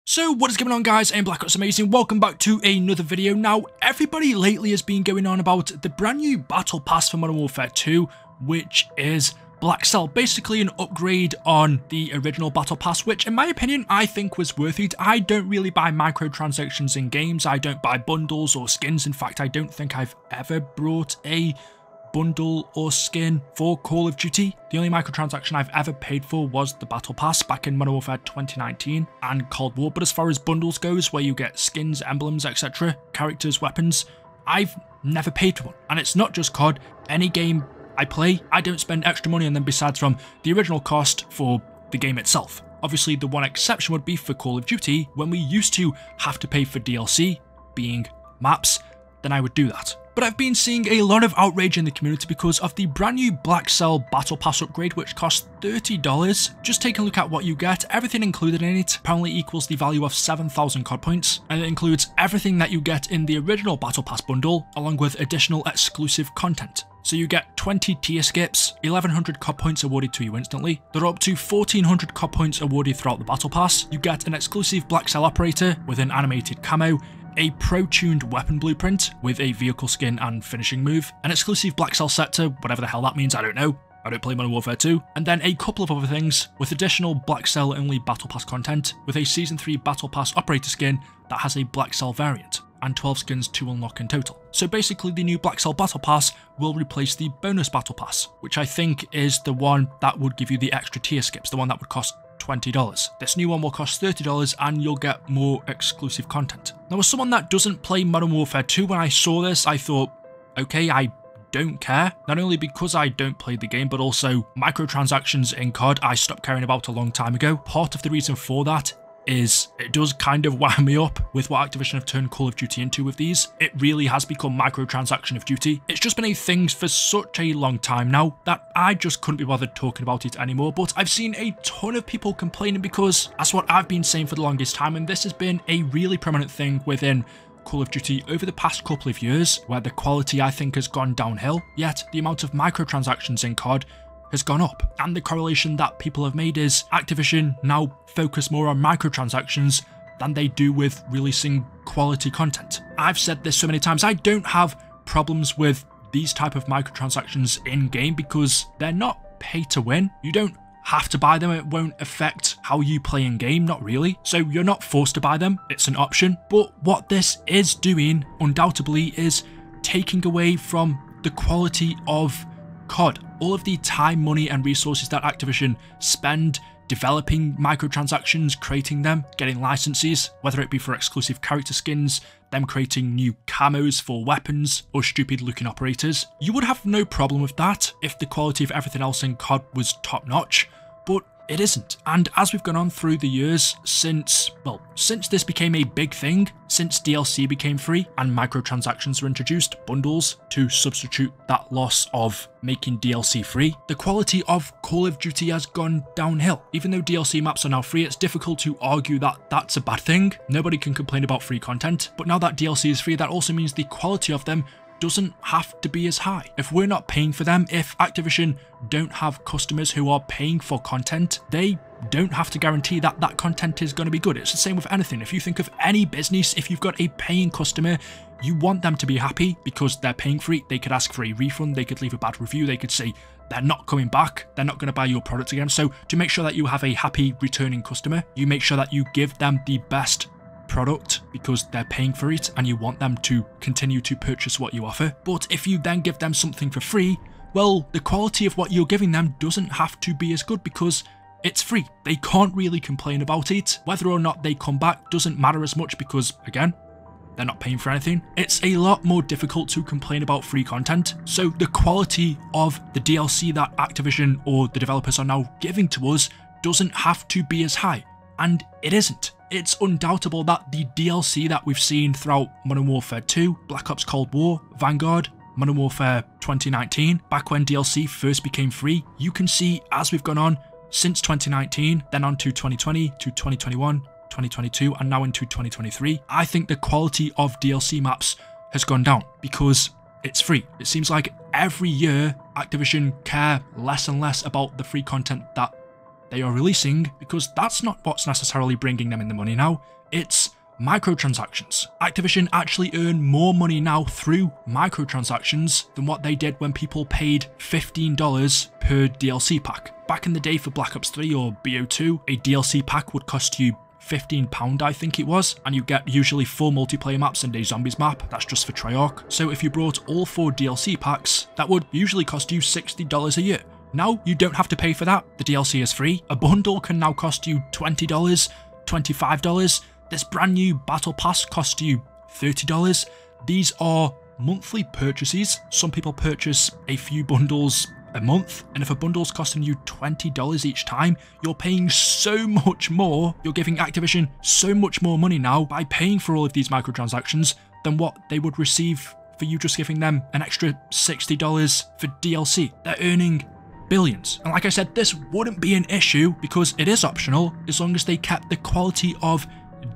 So what is going on, guys? I'm Black Ops Amazing. Welcome back to another video. Now, everybody lately has been going on about the brand new Battle Pass for Modern Warfare 2, which is Black Cell, basically an upgrade on the original Battle Pass, which in my opinion, I think was worth it. I don't really buy microtransactions in games. I don't buy bundles or skins. In fact, I don't think I've ever brought a bundle or skin for Call of Duty. The only microtransaction I've ever paid for was the Battle Pass back in Modern Warfare 2019 and Cold War, but as far as bundles goes, where you get skins, emblems, etc., characters, weapons, I've never paid for one. And it's not just COD, any game I play, I don't spend extra money on them besides from the original cost for the game itself. Obviously, the one exception would be for Call of Duty, when we used to have to pay for DLC, being maps, then I would do that. But I've been seeing a lot of outrage in the community because of the brand new Black Cell Battle Pass upgrade, which costs $30. Just take a look at what you get. Everything included in it apparently equals the value of 7,000 COD points, and it includes everything that you get in the original Battle Pass bundle, along with additional exclusive content. So you get 20 tier skips, 1,100 COD points awarded to you instantly. There are up to 1,400 COD points awarded throughout the Battle Pass. You get an exclusive Black Cell operator with an animated camo, a pro-tuned weapon blueprint with a vehicle skin and finishing move, an exclusive Black Cell sector, whatever the hell that means, I don't know. I don't play Modern Warfare 2, and then a couple of other things with additional Black Cell only Battle Pass content, with a Season 3 Battle Pass operator skin that has a Black Cell variant, and 12 skins to unlock in total. So basically the new Black Cell Battle Pass will replace the bonus Battle Pass, which I think is the one that would give you the extra tier skips, the one that would cost $20. This new one will cost $30 and you'll get more exclusive content. Now, as someone that doesn't play Modern Warfare 2, when I saw this, I thought, okay, I don't care. Not only because I don't play the game, but also microtransactions in COD I stopped caring about a long time ago. Part of the reason for that is it does kind of wound me up with what Activision have turned Call of Duty into with these. It really has become microtransaction of duty. It's just been a thing for such a long time now that I just couldn't be bothered talking about it anymore, but I've seen a ton of people complaining because that's what I've been saying for the longest time, and this has been a really prominent thing within Call of Duty over the past couple of years, where the quality I think has gone downhill, yet the amount of microtransactions in COD has gone up. And the correlation that people have made is Activision now focus more on microtransactions than they do with releasing quality content. I've said this so many times, I don't have problems with these type of microtransactions in game because they're not pay to win. You don't have to buy them, it won't affect how you play in game, not really. So you're not forced to buy them, it's an option. But what this is doing, undoubtedly, is taking away from the quality of COD. All of the time, money and resources that Activision spend developing microtransactions, creating them, getting licenses, whether it be for exclusive character skins, them creating new camos for weapons, or stupid looking operators. You would have no problem with that if the quality of everything else in COD was top notch, but it isn't. And as we've gone on through the years since this became a big thing, since DLC became free and microtransactions were introduced, bundles, to substitute that loss of making DLC free, the quality of Call of Duty has gone downhill. Even though DLC maps are now free, it's difficult to argue that that's a bad thing. Nobody can complain about free content, but now that DLC is free, that also means the quality of them doesn't have to be as high. If we're not paying for them, if Activision don't have customers who are paying for content, they don't have to guarantee that that content is going to be good. It's the same with anything. If you think of any business, if you've got a paying customer, you want them to be happy because they're paying for it. They could ask for a refund, they could leave a bad review, they could say they're not coming back, they're not going to buy your product again. So to make sure that you have a happy returning customer, you make sure that you give them the best product because they're paying for it and you want them to continue to purchase what you offer. But if you then give them something for free, well, the quality of what you're giving them doesn't have to be as good because it's free. They can't really complain about it. Whether or not they come back doesn't matter as much because, again, they're not paying for anything. It's a lot more difficult to complain about free content. So the quality of the DLC that Activision or the developers are now giving to us doesn't have to be as high. And it isn't. It's undoubtable that the DLC that we've seen throughout Modern Warfare 2, Black Ops Cold War, Vanguard, Modern Warfare 2019, back when DLC first became free, you can see as we've gone on since 2019, then on to 2020, to 2021, 2022, and now into 2023, I think the quality of DLC maps has gone down because it's free. It seems like every year Activision care less and less about the free content that they are releasing, because that's not what's necessarily bringing them in the money now. It's microtransactions. Activision actually earn more money now through microtransactions than what they did when people paid $15 per DLC pack. Back in the day for Black Ops 3 or BO2, a DLC pack would cost you £15 I think it was, and you get usually 4 multiplayer maps and a zombies map. That's just for Treyarch. So if you brought all 4 DLC packs, that would usually cost you $60 a year. Now you don't have to pay for that, the DLC is free. A bundle can now cost you $20, $25. This brand new Battle Pass costs you $30. These are monthly purchases. Some people purchase a few bundles a month, and if a bundle's costing you $20 each time, you're paying so much more. You're giving Activision so much more money now by paying for all of these microtransactions than what they would receive for you just giving them an extra $60 for DLC. They're earning billions. And like I said, this wouldn't be an issue because it is optional as long as they kept the quality of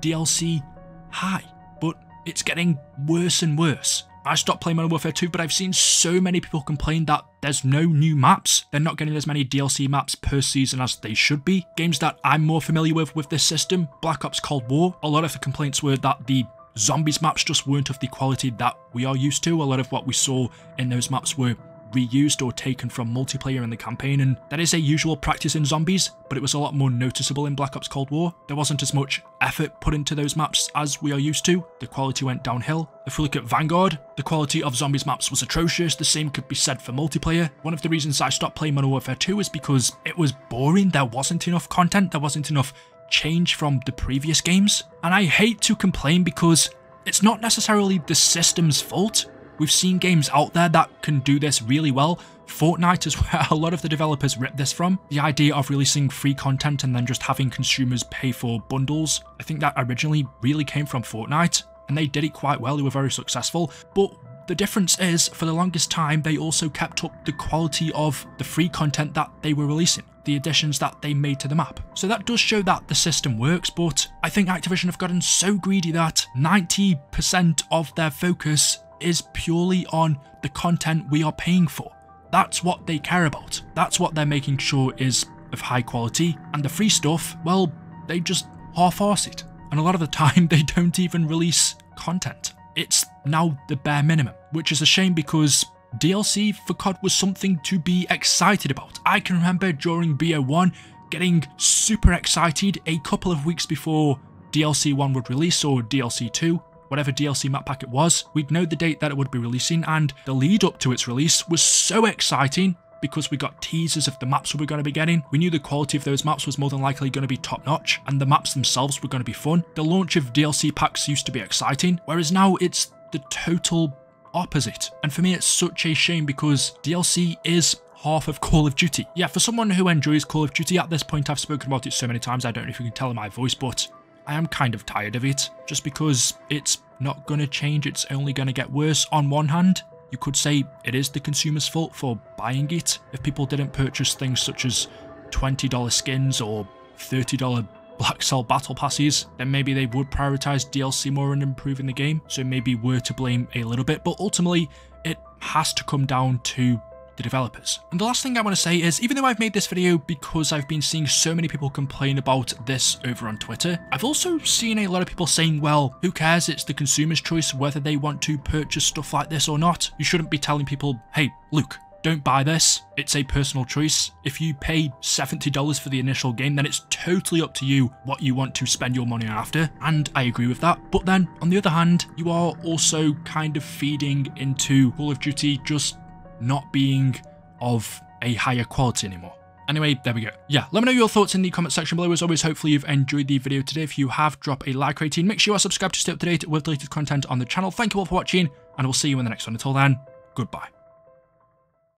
DLC high. But it's getting worse and worse. I stopped playing Modern Warfare 2, but I've seen so many people complain that there's no new maps. They're not getting as many DLC maps per season as they should be. Games that I'm more familiar with this system, Black Ops Cold War, a lot of the complaints were that the zombies maps just weren't of the quality that we are used to. A lot of what we saw in those maps were reused or taken from multiplayer in the campaign, and that is a usual practice in zombies, but it was a lot more noticeable in Black Ops Cold War. There wasn't as much effort put into those maps as we are used to. The quality went downhill. If we look at Vanguard, the quality of zombies maps was atrocious. The same could be said for multiplayer. One of the reasons I stopped playing Modern Warfare 2 is because it was boring. There wasn't enough content. There wasn't enough change from the previous games. And I hate to complain because it's not necessarily the system's fault. We've seen games out there that can do this really well. Fortnite is where a lot of the developers ripped this from. The idea of releasing free content and then just having consumers pay for bundles. I think that originally really came from Fortnite, and they did it quite well. They were very successful. But the difference is, for the longest time, they also kept up the quality of the free content that they were releasing, the additions that they made to the map. So that does show that the system works, but I think Activision have gotten so greedy that 90% of their focus is purely on the content we are paying for. That's what they care about. That's what they're making sure is of high quality, and the free stuff, well, they just half-arse it. And a lot of the time, they don't even release content. It's now the bare minimum, which is a shame because DLC for COD was something to be excited about. I can remember during BO1 getting super excited a couple of weeks before DLC 1 would release, or DLC 2. Whatever DLC map pack it was, we'd know the date that it would be releasing, and the lead up to its release was so exciting because we got teasers of the maps we were going to be getting. We knew the quality of those maps was more than likely going to be top notch, and the maps themselves were going to be fun. The launch of DLC packs used to be exciting, whereas now it's the total opposite. And for me, it's such a shame because DLC is half of Call of Duty. Yeah, for someone who enjoys Call of Duty, at this point I've spoken about it so many times, I don't know if you can tell in my voice, but I am kind of tired of it, just because it's not going to change, it's only going to get worse. On one hand, you could say it is the consumer's fault for buying it. If people didn't purchase things such as $20 skins or $30 Black Cell Battle Passes, then maybe they would prioritise DLC more and improving the game, so maybe we're to blame a little bit, but ultimately it has to come down to the developers. And the last thing I want to say is, even though I've made this video because I've been seeing so many people complain about this over on Twitter, I've also seen a lot of people saying, well, who cares, it's the consumer's choice whether they want to purchase stuff like this or not. You shouldn't be telling people, hey, look, don't buy this, it's a personal choice. If you pay $70 for the initial game, then it's totally up to you what you want to spend your money on after, and I agree with that. But then, on the other hand, you are also kind of feeding into Call of Duty just not being of a higher quality anymore. Anyway, there we go. Yeah, let me know your thoughts in the comment section below. As always, hopefully you've enjoyed the video today. If you have, drop a like rating. Make sure you are subscribed to stay up to date with the latest content on the channel. Thank you all for watching, and we'll see you in the next one. Until then, goodbye.